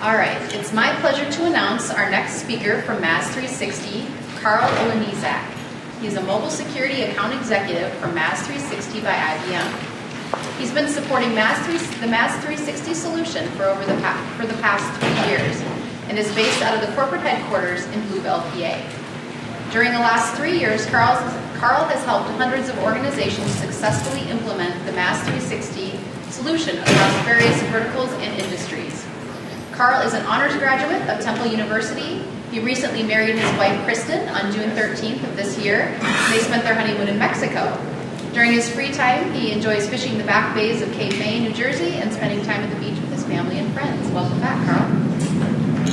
All right, it's my pleasure to announce our next speaker from MaaS360, Olejniczak. He's a mobile security account executive for MaaS360 by IBM. He's been supporting the MaaS360 solution for the past 3 years and is based out of the corporate headquarters in Bluebell, PA. During the last 3 years, Carl has helped hundreds of organizations successfully implement the MaaS360 solution across various verticals and industries. Carl is an honors graduate of Temple University. He recently married his wife, Kristen, on June 13th of this year. They spent their honeymoon in Mexico. During his free time, he enjoys fishing the back bays of Cape May, New Jersey, and spending time at the beach with his family and friends. Welcome back, Carl.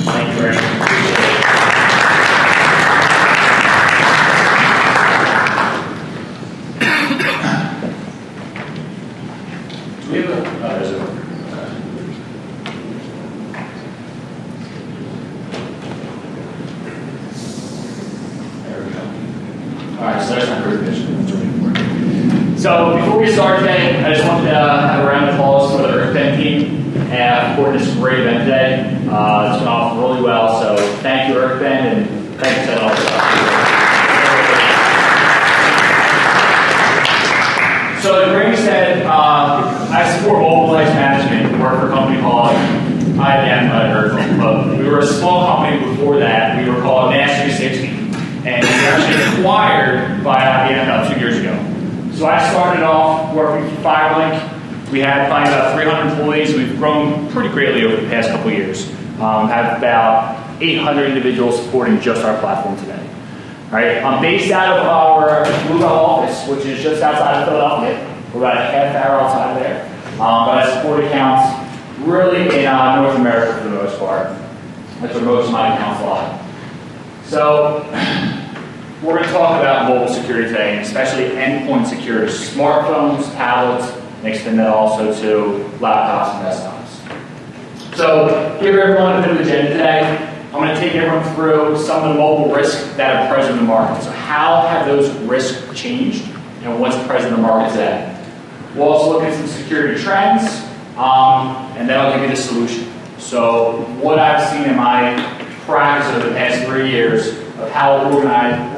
Thank you very much. Do we have a, there's a, there we go. All right, so there's my presentation. So before we start today, I just wanted to have a round of applause for the EarthBend team for this great event today. It's gone off really well, so thank you, EarthBend, and thank you to all the stuff. So as Brady said, I support mobile device management, work for a company called IBM, but we were a small company before that. We were called MaaS360, and we were actually acquired by IBM about 2 years ago. So I started off working for Firelink. We had probably about 300 employees. We've grown pretty greatly over the past couple of years. Have about 800 individuals supporting just our platform today. All right, I'm based out of our Bluebell office, which is just outside of Philadelphia. We're about a half hour outside of there. But I support accounts really in North America for the most part. That's where most of my accounts lie. So we're going to talk about mobile security today, and especially endpoint security, smartphones, tablets, and extend that also to laptops and desktops. So give everyone a bit of an agenda today. I'm going to take everyone through some of the mobile risks that are present in the market. So how have those risks changed, and what's present in the market today? We'll also look at some security trends, and then I'll give you the solution. So what I've seen in my practice over the past 3 years of how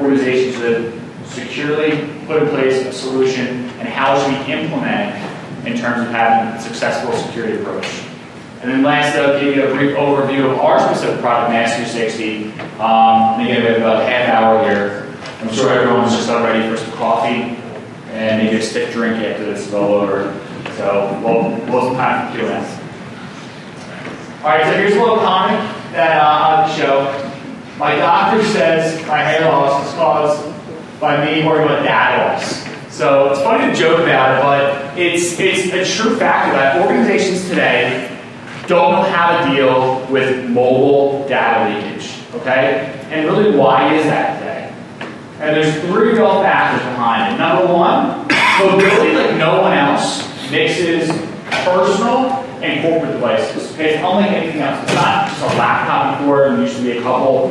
organizations should securely put in place a solution and how it should be implemented in terms of having a successful security approach. And then lastly, I'll give you a brief overview of our specific product, MaaS360. And again, we have about a half hour here. I'm sure everyone's just about ready for some coffee and maybe a stiff drink after this is all over. So we'll have some time for Q&A. All right, so here's a little comic that on the show. My doctor says my hair loss is caused by me worrying about data loss. So it's funny to joke about it, but it's a true factor that organizations today don't know how to deal with mobile data leakage, okay? And really, why is that today? And there's 3 real factors behind it. Number one, mobility, like no one else, mixes personal and corporate devices. Okay, it's unlike anything else. It's not just a laptop before, and used to be a couple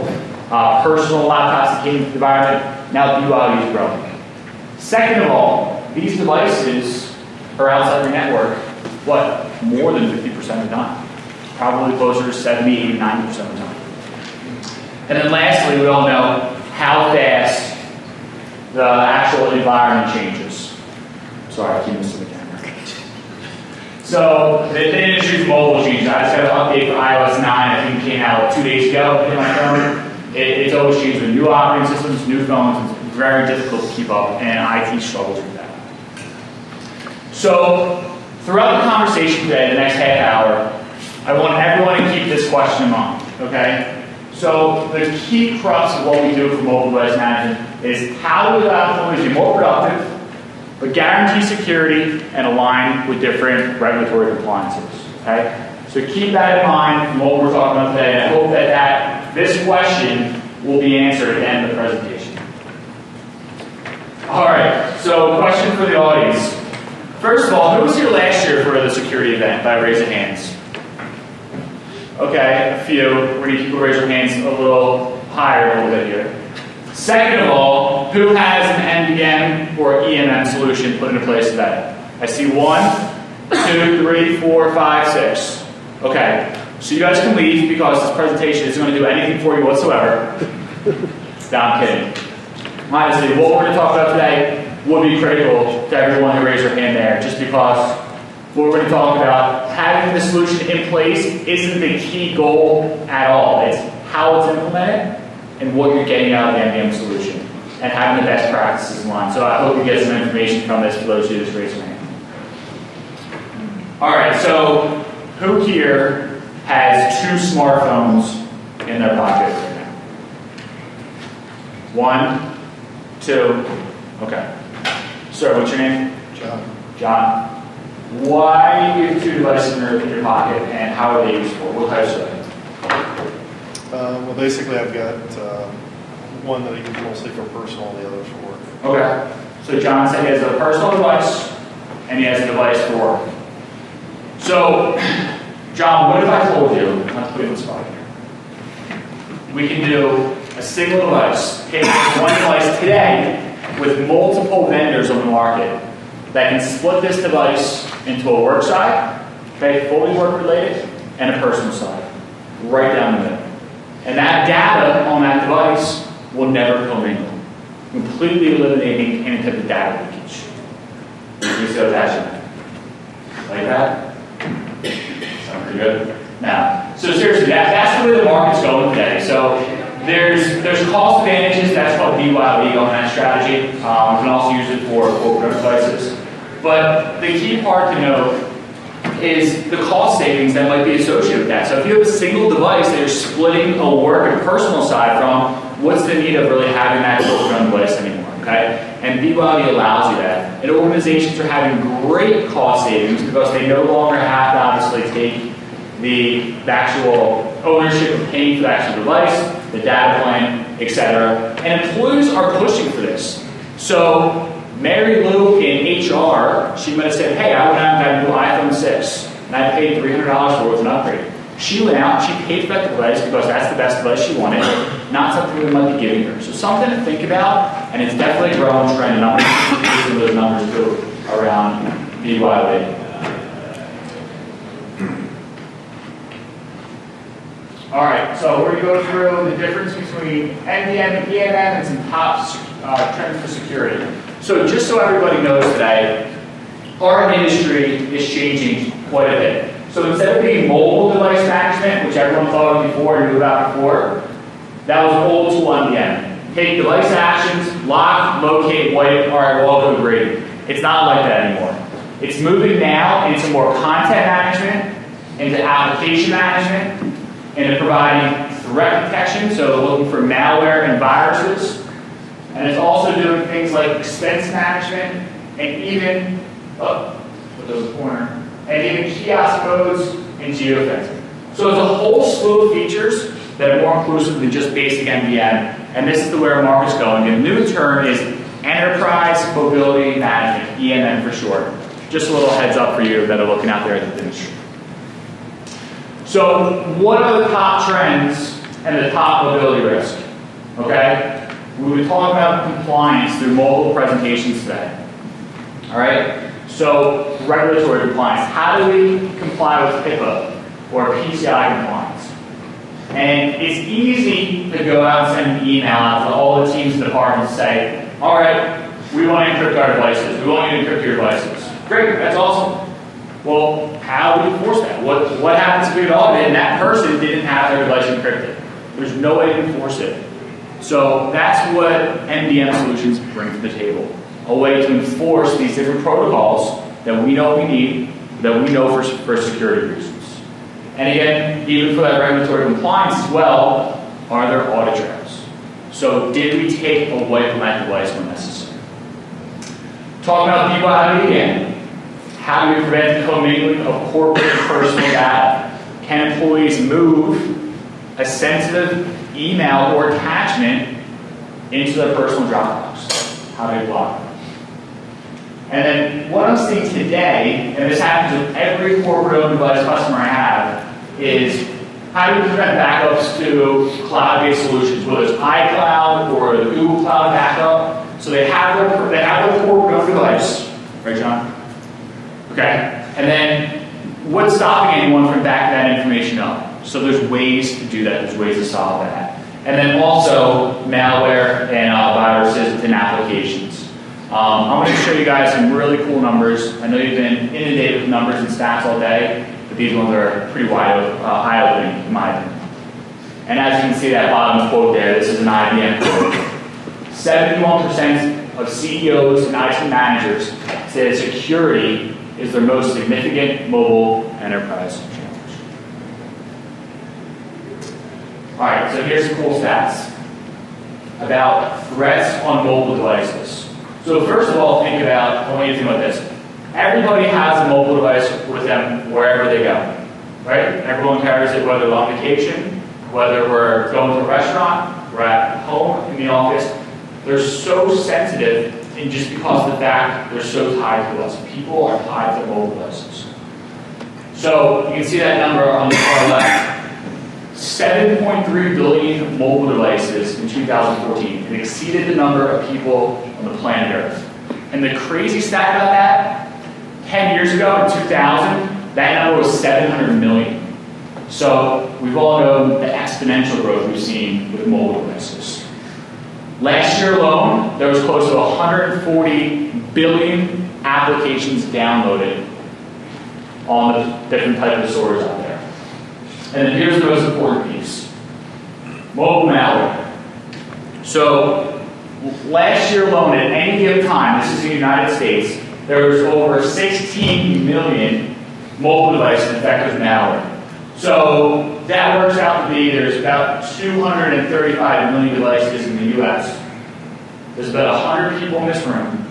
personal laptops that came into the environment. Now duality is growing. Second of all, these devices are outside your network, more than 50% of the time. Probably closer to 70, 80, 90% of the time. And then lastly, we all know how fast the actual environment changes. Sorry, I keep missing the camera. So the industry's mobile changes. I just got an update for iOS 9. I think it came out 2 days ago in my phone. It's always changed with new operating systems, new phones. It's very difficult to keep up, and IT struggles with that. So throughout the conversation today, the next half hour, I want everyone to keep this question in mind, okay? So the key crux of what we do for mobile device management is how do we allow employees to be more productive, but guarantee security and align with different regulatory compliances, okay? So keep that in mind from what we're talking about today, and I hope that this question will be answered at the end of the presentation. All right, so question for the audience. First of all, who was here last year for the security event by raise of hands? Okay, a few. We're going to keep raise your hands a little higher a little bit here. Second of all, who has an MDM or EMM solution put into place today? I see 1, 2, 3, 4, 5, 6. Okay, So you guys can leave because this presentation isn't going to do anything for you whatsoever. No, I'm kidding. Honestly, what we're going to talk about today would be critical to everyone who raised their hand there, just because what we're going to talk about, having the solution in place isn't the key goal at all. It's how it's implemented and what you're getting out of the MDM solution and having the best practices in line. So I hope you get some information from this for those who just raised their hand. All right, so who here has 2 smartphones in their pocket right now? 1, 2, okay. Sir, what's your name? John. John. Why do you have 2 devices in your pocket, and how are they useful? What types are they? Well, basically, I've got one that I use mostly for personal, and the other for work. Okay. So John said he has a personal device, and he has a device for work. So, John, what if I told you, not to put you on the spot here, we can do a single device, okay, one device today with multiple vendors on the market that can split this device into a work side, okay, fully work related, and a personal side, right down the middle. And that data on that device will never commingle, completely eliminating any type of data leakage. You see what that's like that? Sound pretty good? Now, so seriously, that's the way the market's going today. So there's cost advantages, that's called BYOD on that strategy. You can also use it for corporate devices. But the key part to note is the cost savings that might be associated with that. So if you have a single device that you're splitting a work and personal side from, what's the need of really having that corporate device anymore, okay? And BYOD allows you that. And organizations are having great cost savings because they no longer have to obviously take the actual ownership of paying for the actual device, the data plan, etc. And employees are pushing for this. So Mary Lou in HR, she might have said, hey, I went out and got a new iPhone 6, and I paid $300 for it with an upgrade. She went out, she paid for that device because that's the best device she wanted, not something we might be giving her. So something to think about, and it's definitely a growing trend, and I'm going to use those numbers too around BYOD. All right, so we're going to go through the difference between MDM and EMM and some top trends for security. So just so everybody knows today, our industry is changing quite a bit. So instead of being mobile device management, which everyone thought of before and knew about before, that was old tool MDM. Take device actions, lock, locate, wipe, all right, we'll all go grade. It's not like that anymore. It's moving now into more content management, into application management, into providing threat detection, so looking for malware and viruses. And it's also doing things like expense management and even, put those in the corner, and even kiosk codes and geofencing. So there's a whole slew of features that are more inclusive than just basic MDM, and this is where the market's going. And the new term is Enterprise Mobility Management, EMM for short. Just a little heads up for you that are looking out there at the industry. So what are the top trends and the top mobility risk? Okay? We've been talking about compliance through multiple presentations today. All right? So regulatory compliance. How do we comply with HIPAA or PCI compliance? And it's easy to go out and send an email out to all the teams and departments and say, all right, we want to encrypt our devices. We want you to encrypt your devices. Great, that's awesome. Well, how do we enforce that? What happens if we get audited and that person didn't have their device encrypted? There's no way to enforce it. So that's what MDM solutions bring to the table. A way to enforce these different protocols that we know we need, that we know for security reasons. And again, even for that regulatory compliance as well, are there audit trails? So did we take a wipe on that device when necessary? Talking about BYOD again. How do we prevent the commingling of corporate and personal data? Can employees move a sensitive email or attachment into their personal Dropbox? How do we block it? And then what I'm seeing today, and this happens with every corporate-owned device customer I have, is how do we prevent backups to cloud-based solutions, whether it's iCloud or the Google Cloud backup. So they have their corporate-owned device, right, John? Okay, and then what's stopping anyone from backing that information up? So there's ways to do that. There's ways to solve that. And then also malware and viruses within applications. I'm going to show you guys some really cool numbers. I know you've been inundated with numbers and stats all day, but these ones are pretty eye-opening in my opinion. And as you can see that bottom quote there, this is an IBM quote. 71% of CEOs and IT managers say that security is their most significant mobile enterprise challenge. All right, so here's some cool stats about threats on mobile devices. So first of all, I want you to think about this. Everybody has a mobile device with them wherever they go, right? Everyone carries it, whether on vacation, whether we're going to a restaurant, we're at home, in the office. They're so sensitive, and just because of the fact they're so tied to us. People are tied to mobile devices. So you can see that number on the far left. 7.3 billion mobile devices in 2014. It exceeded the number of people on the planet Earth. And the crazy stat about that, 10 years ago in 2000, that number was 700 million. So we've all known the exponential growth we've seen with mobile devices. Last year alone, there was close to 140 billion applications downloaded on the different types of stores out there. And then here's the most important piece. Mobile malware. So last year alone, at any given time, this is the United States, there was over 16 million mobile devices infected with malware. So that works out to be, there's about 235 million devices in the US. There's about 100 people in this room.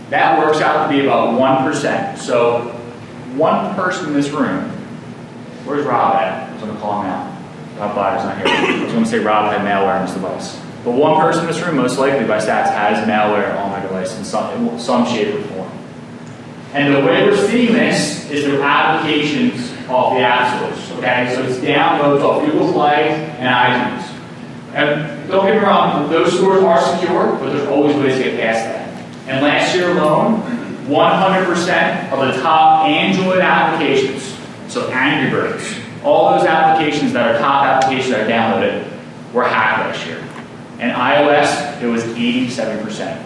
That works out to be about 1%. So one person in this room, where's Rob at? I was going to call him out. Rob Byer's not here. I was going to say Rob had malware on his device. But one person in this room, most likely by stats, has malware on their device in some shape or form. And the way we're seeing this is through applications off the app stores. Okay, so it's downloads off Google Play and iTunes. And don't get me wrong, those stores are secure, but there's always ways to get past that. And last year alone, 100% of the top Android applications, so Angry Birds, all those applications that are top applications that are downloaded, were hacked last year. And iOS, it was 87%.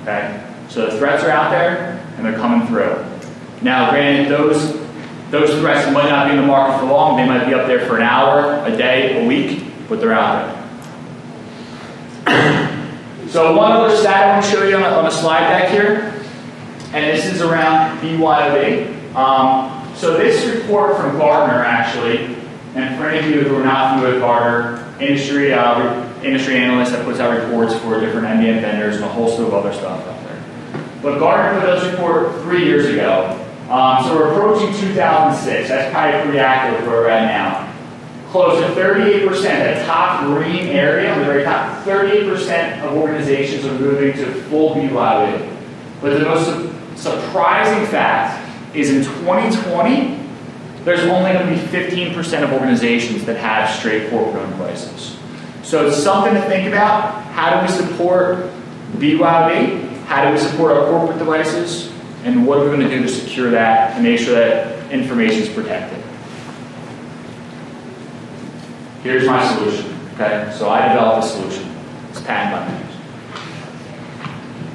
Okay, so the threats are out there, and they're coming through. Now, granted, those threats might not be in the market for long. They might be up there for an hour, a day, a week, but they're out there. So one other stat I want to show you on a slide deck here, and this is around BYOD. So this report from Gartner, actually, and for any of you who are not familiar with Gartner, industry analyst that puts out reports for different MDM vendors and a whole slew of other stuff out there. But Gartner put out this report 3 years ago. So we're approaching 2006. That's probably pretty accurate where we're at now. Close to 38%, that top green area, the very top, 38% of organizations are moving to full BYOD. But the most surprising fact is in 2020, there's only going to be 15% of organizations that have straight corporate-owned devices. So it's something to think about. How do we support BYOD? How do we support our corporate devices? And what are we going to do to secure that and make sure that information is protected? Here's my solution. Okay, so I developed a solution. It's patent by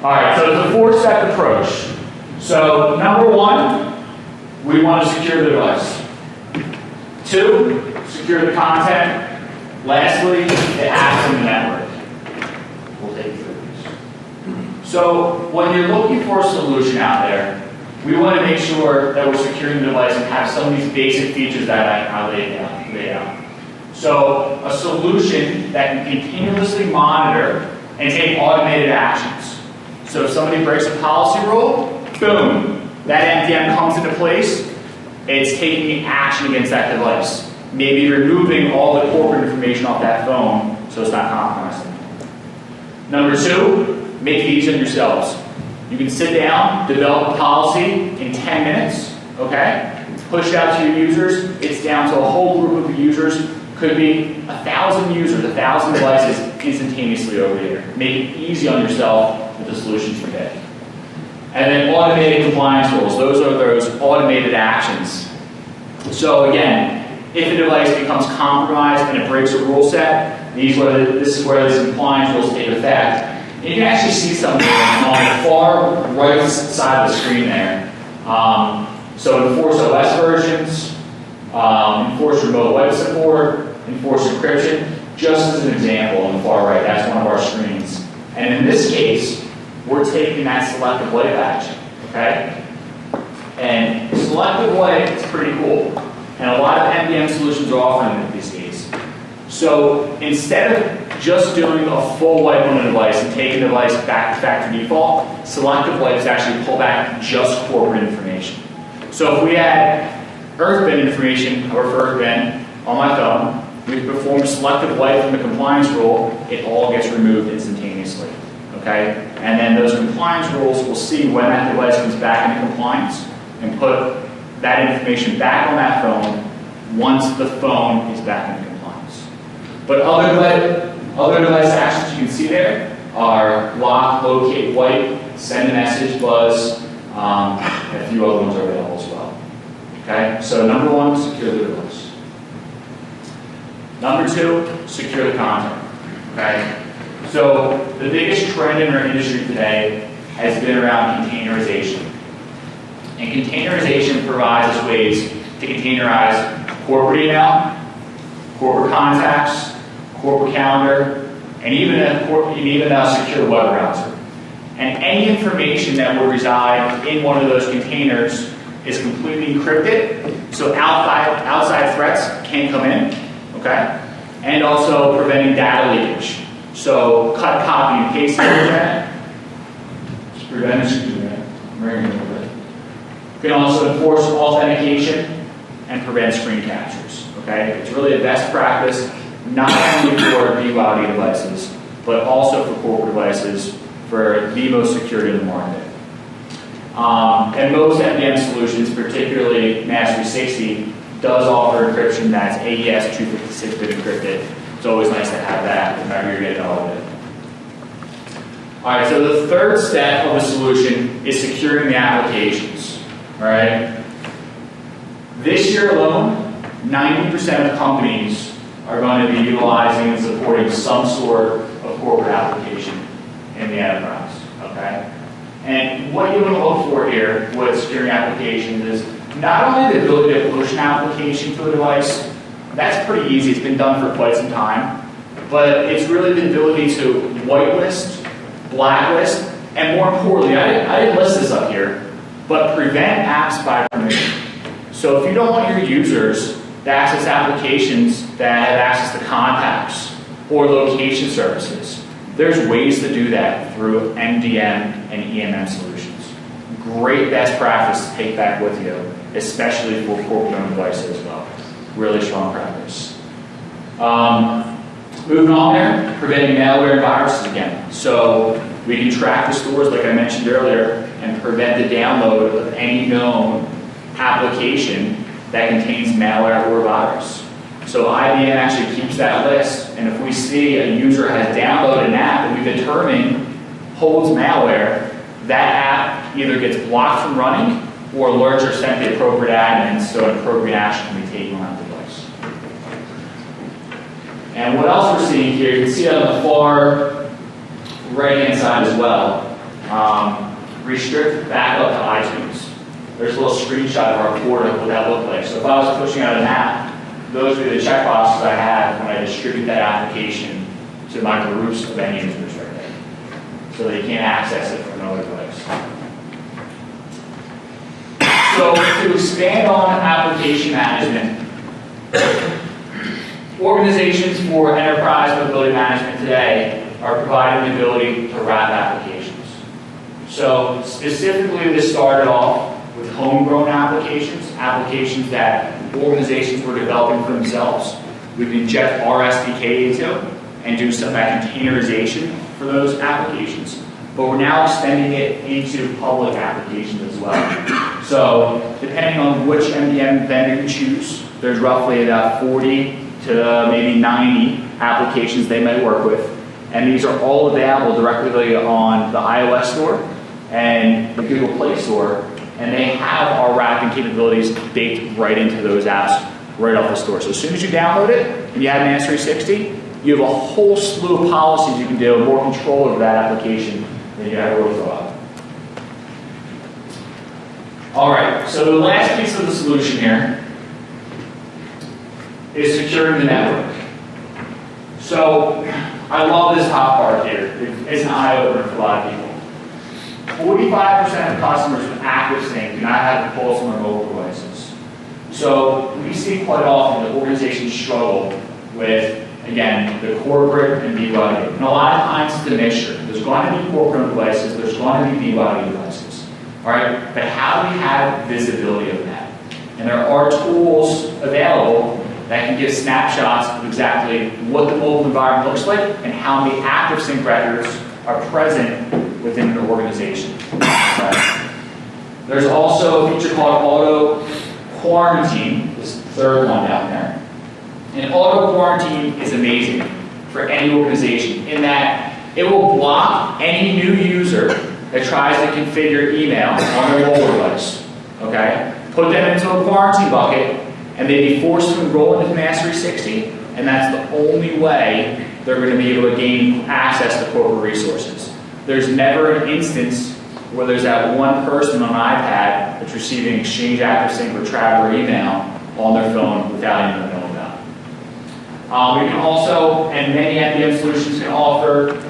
All right, so it's a 4-step approach. So number 1, we want to secure the device. 2, secure the content. Lastly, the apps in the network. We'll take you through these. So when you're looking for a solution out there, we want to make sure that we're securing the device and have some of these basic features that I laid out. So a solution that can continuously monitor and take automated actions. So if somebody breaks a policy rule, boom, that MDM comes into place. It's taking action against that device. Maybe removing all the corporate information off that phone so it's not compromised anymore. Number 2, make it easy on yourselves. You can sit down, develop a policy in 10 minutes, okay? Push it out to your users. It's down to a whole group of users. Could be 1,000 users, 1,000 devices instantaneously over here. Make it easy on yourself with the solutions you pick. And then automated compliance rules. Those are those automated actions. So again, If a device becomes compromised and it breaks a rule set, this is where these compliance rules take effect. And you can actually see something on the far right side of the screen there. So enforce OS versions, enforce remote web support, enforce encryption, just as an example on the far right. That's one of our screens. And in this case, we're taking that selective wipe action, okay? And selective wipe is pretty cool. And a lot of MDM solutions are offering it these days. So instead of just doing a full wipe on a device and taking the device back to factory default, selective wipes actually pull back just corporate information. So if we had EarthBend information, or for EarthBend, on my phone, we perform a selective wipe from the compliance rule, it all gets removed instantaneously. Okay? And then those compliance rules will see when that device comes back into compliance and put that information back on that phone once the phone is back into compliance. But other device actions you can see there are lock, locate, wipe, send a message, buzz, and a few other ones are available as well. Okay? So number one, secure the device. Number two, secure the content. Okay? So the biggest trend in our industry today has been around containerization. And containerization provides us ways to containerize corporate email, corporate contacts, corporate calendar, and even a secure web browser. And any information that will reside in one of those containers is completely encrypted, so outside threats can't come in, okay? And also preventing data leakage. So cut, copy, and paste the internet. Just prevent it. You can also enforce authentication and prevent screen captures. Okay, it's really a best practice not only for BYOD devices, but also for corporate devices for the most security in the market. And most MDM solutions, particularly MaaS360, does offer encryption that's AES 256-bit encrypted. It's always nice to have that. Remember, you're getting all of it. All right, so the third step of the solution is securing the applications. All right. This year alone, 90% of companies are going to be utilizing and supporting some sort of corporate application in the enterprise. Okay. And what you want to look for here with securing applications is not only the ability to push an application to a device. That's pretty easy. It's been done for quite some time. But it's really the ability to whitelist, blacklist, and more importantly, I didn't list this up here, but prevent apps by permission. So if you don't want your users to access applications that have access to contacts or location services, there's ways to do that through MDM and EMM solutions. Great best practice to take back with you, especially for corporate-owned devices as well. Really strong practice. Moving on there, preventing malware and viruses again. So we can track the stores, like I mentioned earlier, and prevent the download of any known application that contains malware or virus. So IBM actually keeps that list, and if we see a user has downloaded an app that we determine holds malware, that app either gets blocked from running or alerts are sent to the appropriate admins so an appropriate action can be taken on that device. And what else we're seeing here, you can see it on the far right-hand side as well. Restrict backup to iTunes. There's a little screenshot of our portal of what that looked like. So if I was pushing out an app, those would be the checkboxes I have when I distribute that application to my groups of end users right there. So they can't access it from another device. So to expand on application management, organizations for enterprise mobility management today are providing the ability to wrap applications. So specifically, this started off with homegrown applications, applications that organizations were developing for themselves. We can inject our SDK into and do some of that containerization for those applications. But we're now extending it into public applications as well. So depending on which MDM vendor you choose, there's roughly about 40 to maybe 90 applications they may work with. And these are all available directly on the iOS store and the Google Play Store. And they have our wrapping capabilities baked right into those apps right off the store. So as soon as you download it and you have MaaS360, you have a whole slew of policies you can do, more control over that application than you ever would have thought. All right, so the last piece of the solution here is securing the network. So I love this top part here. It's an eye-opener for a lot of people. 45% of customers with ActiveSync do not have the pulse on their mobile devices. So we see quite often that organizations struggle with, again, the corporate and BYD. And a lot of times it's a mixture. There's going to be corporate devices, there's going to be BYD devices. All right? But how do we have visibility of that? And there are tools available that can give snapshots of exactly what the mobile environment looks like and how many ActiveSync records are present within an organization. Right? There's also a feature called Auto Quarantine, this third one down there. And Auto Quarantine is amazing for any organization in that it will block any new user that tries to configure email on their mobile device. Okay? Put them into a quarantine bucket, and they'd be forced to enroll into MaaS360, and that's the only way they're going to be able to gain access to corporate resources. There's never an instance where there's that one person on an iPad that's receiving Exchange ActiveSync or Traveler email on their phone without even knowing about it. We can also, and many MDM solutions can offer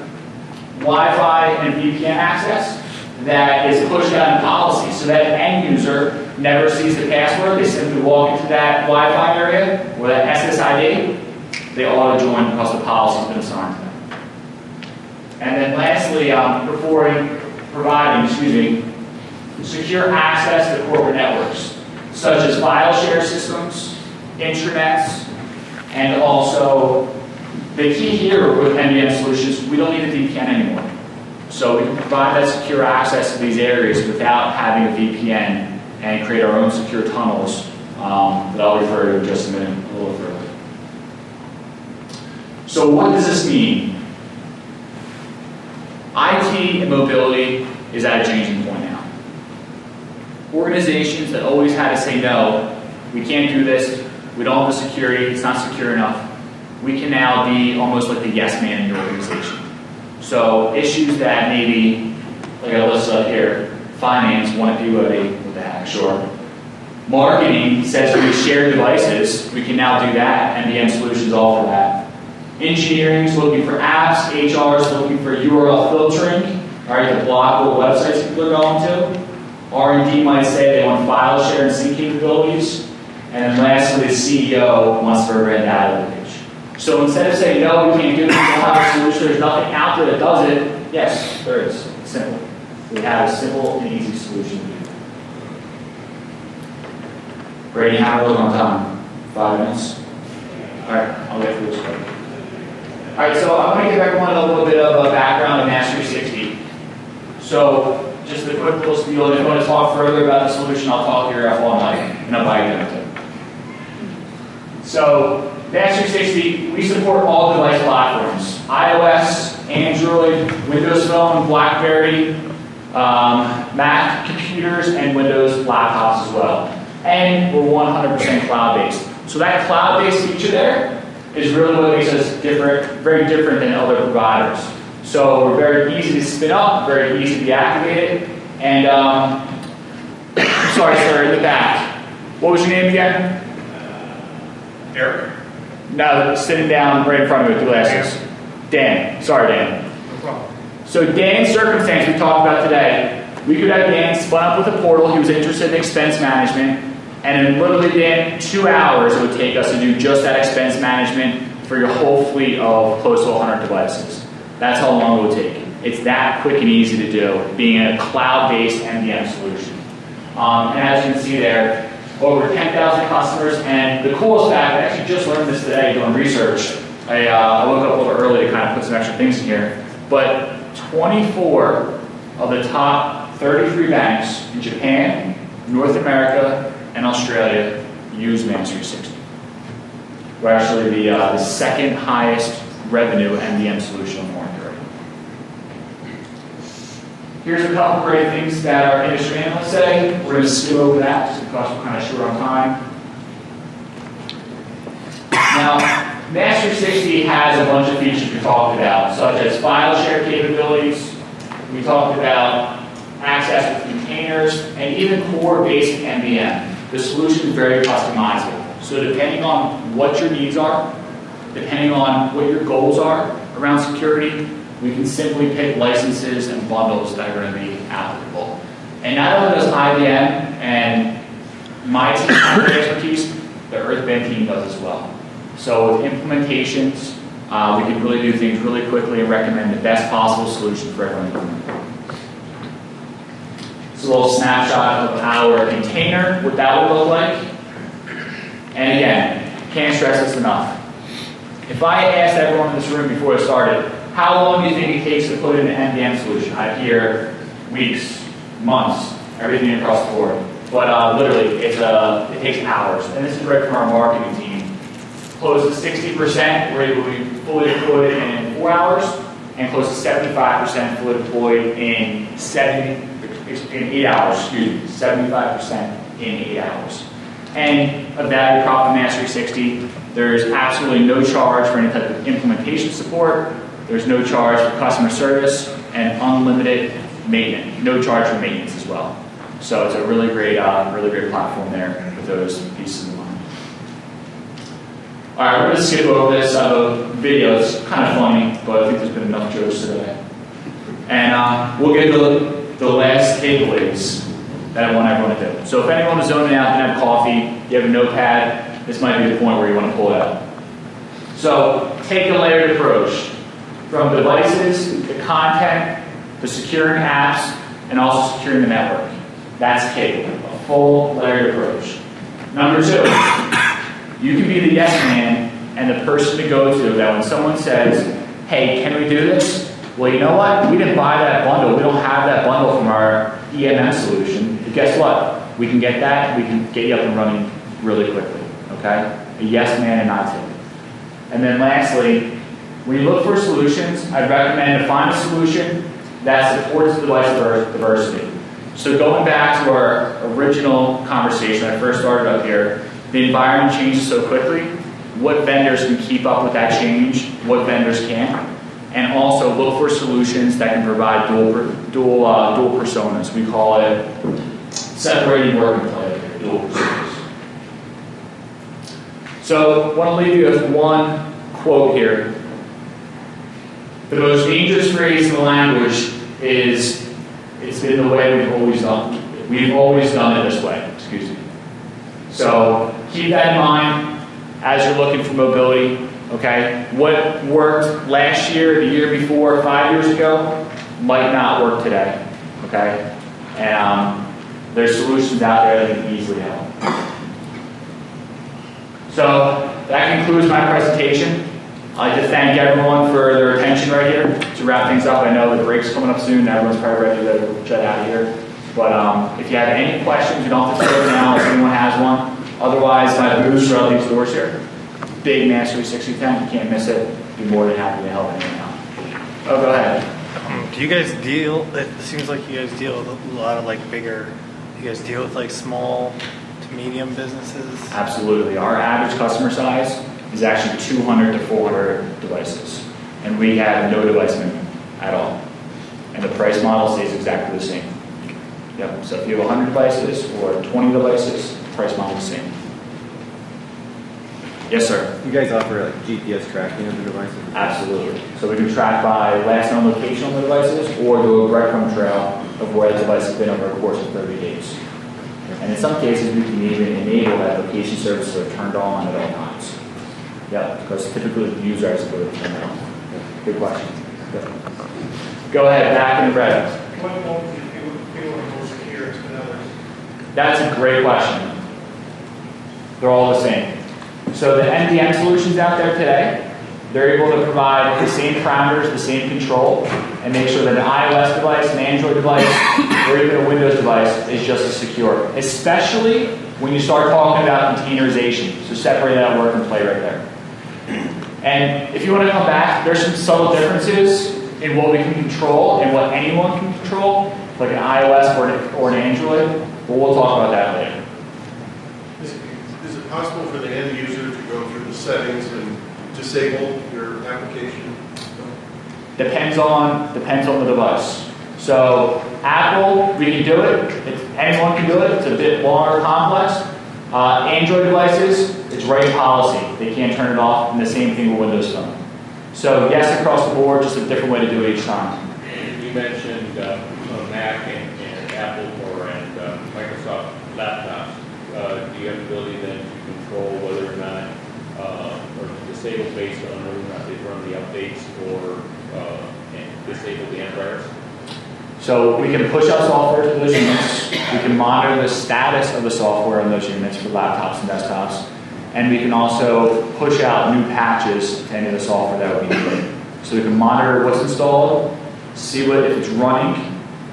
Wi-Fi and VPN access that is pushed out in policy so that an end user never sees the password. They simply walk into that Wi-Fi area or that SSID, they auto join because the policy has been assigned to them. And then lastly, providing secure access to corporate networks, such as file share systems, intranets, and also the key here with MDM solutions, we don't need a VPN anymore. So we can provide that secure access to these areas without having a VPN and create our own secure tunnels that I'll refer to in just a minute, a little further. So what does this mean? IT and mobility is at a changing point now. Organizations that always had to say no, we can't do this, we don't have the security, it's not secure enough, we can now be almost like the yes man in your organization. So issues that maybe, like I listed up here, finance, want to do what the heck, sure. Marketing says we share devices, we can now do that, MDM solutions offer that. Engineering is looking for apps, HR is looking for URL filtering, all right, to block what websites people are going to. R&D might say they want file share and sync capabilities. And then lastly, the CEO wants to prevent data leakage. So instead of saying, no, we can't do this, we don't have a solution, there's nothing out there that does it, yes, there is. It's simple. We have a simple and easy solution to do. Brady, how are we on time? 5 minutes? All right, I'll get through this quick. All right, so I'm going to give everyone a little bit of a background of MaaS360. So just a quick little spiel. If you want to talk further about the solution, I'll talk here all night, and I'll buy you dinner too. So MaaS360, we support all device platforms: iOS, Android, Windows Phone, BlackBerry, Mac computers, and Windows laptops as well. And we're 100% cloud-based. So that cloud-based feature there is really what makes us different, very different than other providers. So we're very easy to spin up, very easy to be activated. And sorry, sir, in the back. What was your name again? Eric? No, sitting down right in front of you with glasses. Dan. Sorry, Dan. No problem. So Dan's circumstance we talked about today, we could have Dan spun up with a portal. He was interested in expense management. And in literally, Dan, 2 hours it would take us to do just that expense management for your whole fleet of close to 100 devices. That's how long it would take. It's that quick and easy to do, being a cloud-based MDM solution. And as you can see there, over 10,000 customers. And the coolest fact, I actually just learned this today doing research. I woke up a little early to kind of put some extra things in here. But 24 of the top 33 banks in Japan, North America, and Australia use MaaS360. We're actually the second highest revenue MDM solution on the market right now. Here's a couple great things that our industry analysts say. We're going to skim over that just because we're kind of short on time. Now, MaaS360 has a bunch of features we talked about, such as file share capabilities. We talked about access with containers, and even core basic MDM. The solution is very customizable. So depending on what your needs are, depending on what your goals are around security, we can simply pick licenses and bundles that are going to be applicable. And not only does IBM and my team have the expertise, the EarthBend team does as well. So with implementations, we can really do things really quickly and recommend the best possible solution for everyone. It's a little snapshot of our container, what that would look like. And again, can't stress this enough. If I asked everyone in this room before I started, how long do you think it takes to put in an MDM solution? I hear weeks, months, everything across the board. But literally, it takes hours. And this is right from our marketing team. Close to 60% we're able to be fully deployed in 4 hours, and close to 75% fully deployed in 8 hours. 75% in 8 hours. And a value prop in MaaS360, there's absolutely no charge for any type of implementation support. There's no charge for customer service, and unlimited maintenance. No charge for maintenance as well. So it's a really great platform there with those pieces in mind. All right, we're going to skip over this video. It's kind of funny, but I think there's been enough jokes today. And we'll get to the last takeaways that I want everyone to do. So if anyone is zoning out, didn't have coffee, you have a notepad, this might be the point where you want to pull it out. So take a layered approach from devices, to content, to securing apps, and also securing the network. That's key, a full layered approach. Number 2, you can be the yes man and the person to go to that when someone says, hey, can we do this? Well, you know what? We didn't buy that bundle. We don't have that bundle from our EMM solution. But guess what? We can get that. We can get you up and running really quickly. Okay? A yes man and not two. And then lastly, when you look for solutions, I'd recommend to find a solution that supports device diversity. So going back to our original conversation, when I first started up here, the environment changes so quickly. What vendors can keep up with that change? What vendors can't? And also look for solutions that can provide dual personas. We call it separating work and play, dual personas. So I want to leave you with one quote here. The most dangerous phrase in the language is, it's been the way we've always done it. We've always done it this way, excuse me. So keep that in mind as you're looking for mobility, okay? What worked last year, the year before, 5 years ago, might not work today, okay? And there's solutions out there that can easily help. So that concludes my presentation. I'd like to thank everyone for their attention right here. To wrap things up, I know the break's coming up soon. Everyone's probably ready to jet out of here. But if you have any questions, you don't have to say it now if anyone has one. Otherwise, my booths are out these doors here. Big MaaS360 tent, you can't miss it. Be more than happy to help anyone out. Oh, go ahead. Do you guys deal, it seems like you guys deal with a lot of like bigger, you guys deal with like small to medium businesses? Absolutely. Our average customer size is actually 200 to 400 devices. And we have no device minimum at all. And the price model stays exactly the same. Yep. So if you have 100 devices or 20 devices, the price model is the same. Yes, sir. You guys offer like GPS tracking of the devices? Absolutely. So we can track by last known location on the devices or do a breadcrumb trail of where the device has been over the course of 30 days. And in some cases, we can even enable that location services are turned on at all times. Yeah, because typically the user has to go to turn it on. Good question. Good. Go ahead, back in the red. What modes do you feel are more secure than others? That's a great question. They're all the same. So the MDM solutions out there today, they're able to provide the same parameters, the same control, and make sure that an iOS device, an Android device, or even a Windows device is just as secure. Especially when you start talking about containerization. So separate that work and play right there. And if you want to come back, there's some subtle differences in what we can control and what anyone can control, like an iOS or an Android. But we'll talk about that later. Does it possible for the end user to go through the settings and disable your application? Depends on the device. So Apple, we can do it. Anyone can do it. It's a bit more complex. Android devices, it's right in policy. They can't turn it off, and the same thing with Windows Phone. So yes, across the board, just a different way to do it each time. You mentioned Mac and Apple and Microsoft laptops. Do you have the ability then to control whether or not, or disable based on whether or not they run the updates or disable the antivirus? So we can push out software to those units. We can monitor the status of the software on those units for laptops and desktops. And we can also push out new patches to any of the software that would be needed. So we can monitor what's installed, see if it's running,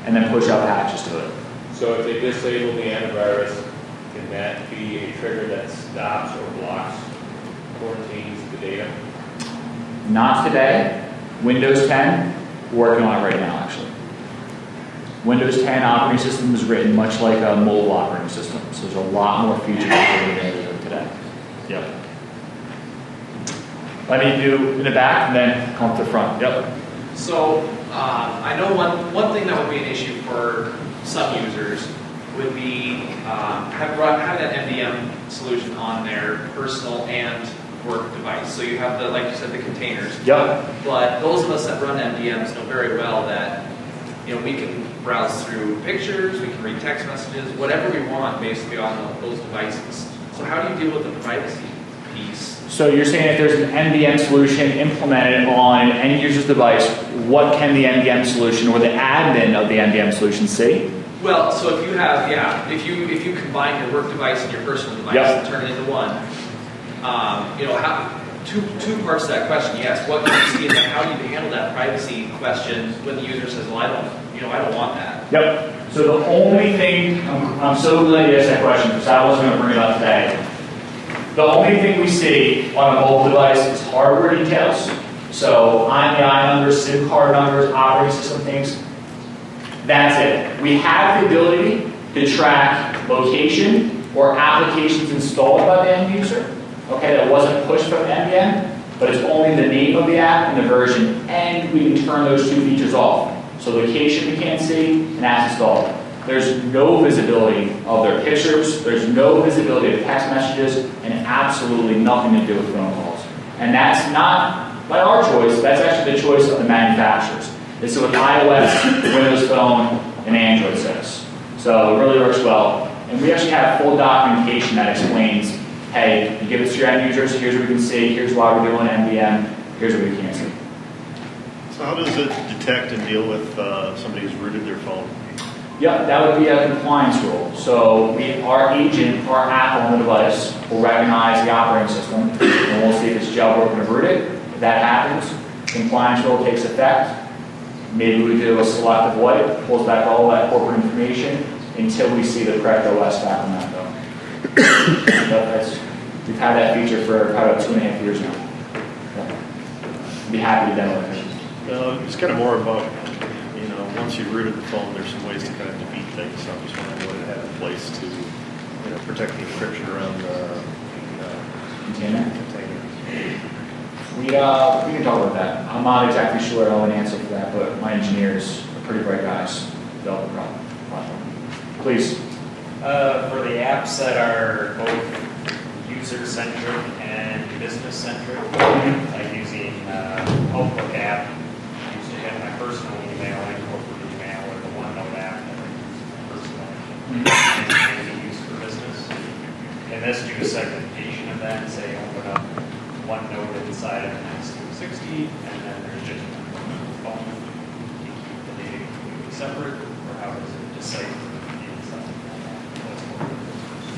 and then push out patches to it. So if they disable the antivirus, can that be a trigger that stops or blocks, quarantines the data? Not today. Windows 10, we're working on it right now, actually. Windows 10 operating system is written much like a mobile operating system, so there's a lot more features than there is today. Yep. Let me do in the back and then come to the front. Yep. So I know one thing that would be an issue for some users would be having that MDM solution on their personal and work device. So you have the, like you said, the containers. Yep. But those of us that run MDMs know very well that we can browse through pictures, we can read text messages, whatever we want basically on those devices. So how do you deal with the privacy piece? So you're saying if there's an MDM solution implemented on an end user's device, what can the MDM solution or the admin of the MDM solution see? Well, so if you have, if you combine your work device and your personal device and turn it into one, how, two parts to that question. Yes, what can you see, and then how do you handle that privacy question when the user says, well, I don't want that. Yep. So the only thing, I'm so glad you asked that question because I wasn't going to bring it up today. The only thing we see on a mobile device is hardware details. So IMEI numbers, SIM card numbers, operating system things. That's it. We have the ability to track location or applications installed by the end user. Okay, that wasn't pushed from MDM, but it's only the name of the app and the version, and we can turn those two features off. So location we can't see, and apps installed. There's no visibility of their pictures, there's no visibility of text messages, and absolutely nothing to do with phone calls. And that's not by our choice, that's actually the choice of the manufacturers. This is what iOS, Windows Phone, and Android says. So it really works well. And we actually have full documentation that explains, hey, you give this to your end users, here's what we can see, here's why we're doing MDM, here's what we can't see. So how does it detect and deal with somebody who's rooted their phone? Yeah, that would be a compliance rule. So our agent, our app on the device, will recognize the operating system, and we'll see if it's jailbroken or rooted. If that happens, compliance rule takes effect. Maybe we do a selective wipe, pulls back all that corporate information until we see the correct OS back on that phone. We've had that feature for probably about 2.5 years now. Yeah. Be happy to demo it. It's kind of more about, once you've rooted the phone, there's some ways to kind of defeat things. So I'm just wondering what it had in place to, protect the encryption around the container. We can talk about that. I'm not exactly sure I'll have an answer for that, but my engineers are pretty bright guys. Develop the platform. Please. For the apps that are both user-centric and business-centric, like using Outlook app, I used to have my personal email and corporate email, or the OneNote app that I use personally, and can be used for business. And this do a segmentation of that and say open up OneNote inside of MaaS360, and then there's just one phone. Do you keep the data completely separate, or how does it decipher?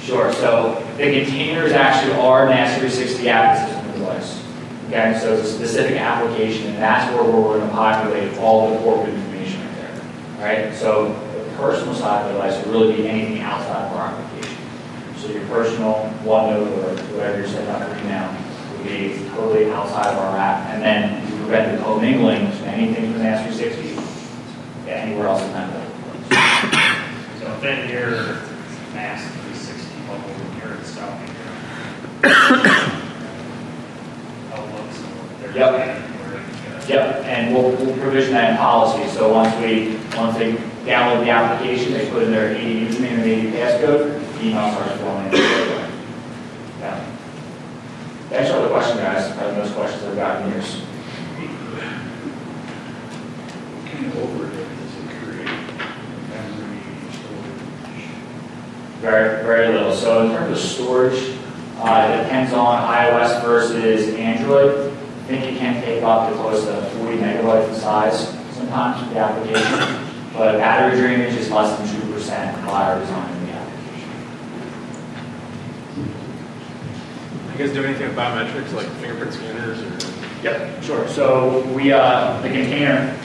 Sure. So the containers actually are MaaS360 app system device. Okay, so it's a specific application, and that's where we're going to populate all the corporate information right there. All right. So the personal side of the device would really be anything outside of our application. So your personal OneNote or whatever you're setting up for now would be totally outside of our app, and then we prevent the commingling of anything from MaaS360 anywhere else in that network. So within your MaaS360 bubble, you're installing outlooks and their Yep. planning for it. Yep, and we'll provision that in policy, so once they download the application, they put in their AD username and AD passcode, email starts flowing in. Yeah. Thanks for the question, guys, probably the most questions I've gotten in years. What kind of overhead does it create? Memory, storage? Very, very little. So in terms of storage, it depends on iOS versus Android. I think it can take up to close to 40 megabytes in size sometimes with the application, but battery drainage is less than 2% by our design in the application. You guys do anything with biometrics, like fingerprint scanners or? Yep, sure. So we, the container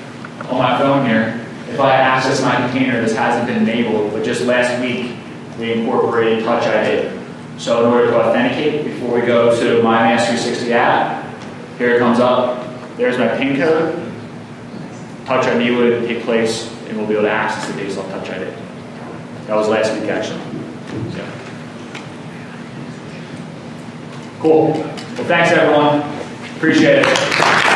on my phone here, if I access my container, this hasn't been enabled, but just last week we incorporated Touch ID. So in order to authenticate before we go to my MaaS360 app, here it comes up, there's my PIN code, Touch ID would take place, and we'll be able to access it based on Touch ID. That was last week, actually. So. Cool. Well, thanks, everyone. Appreciate it.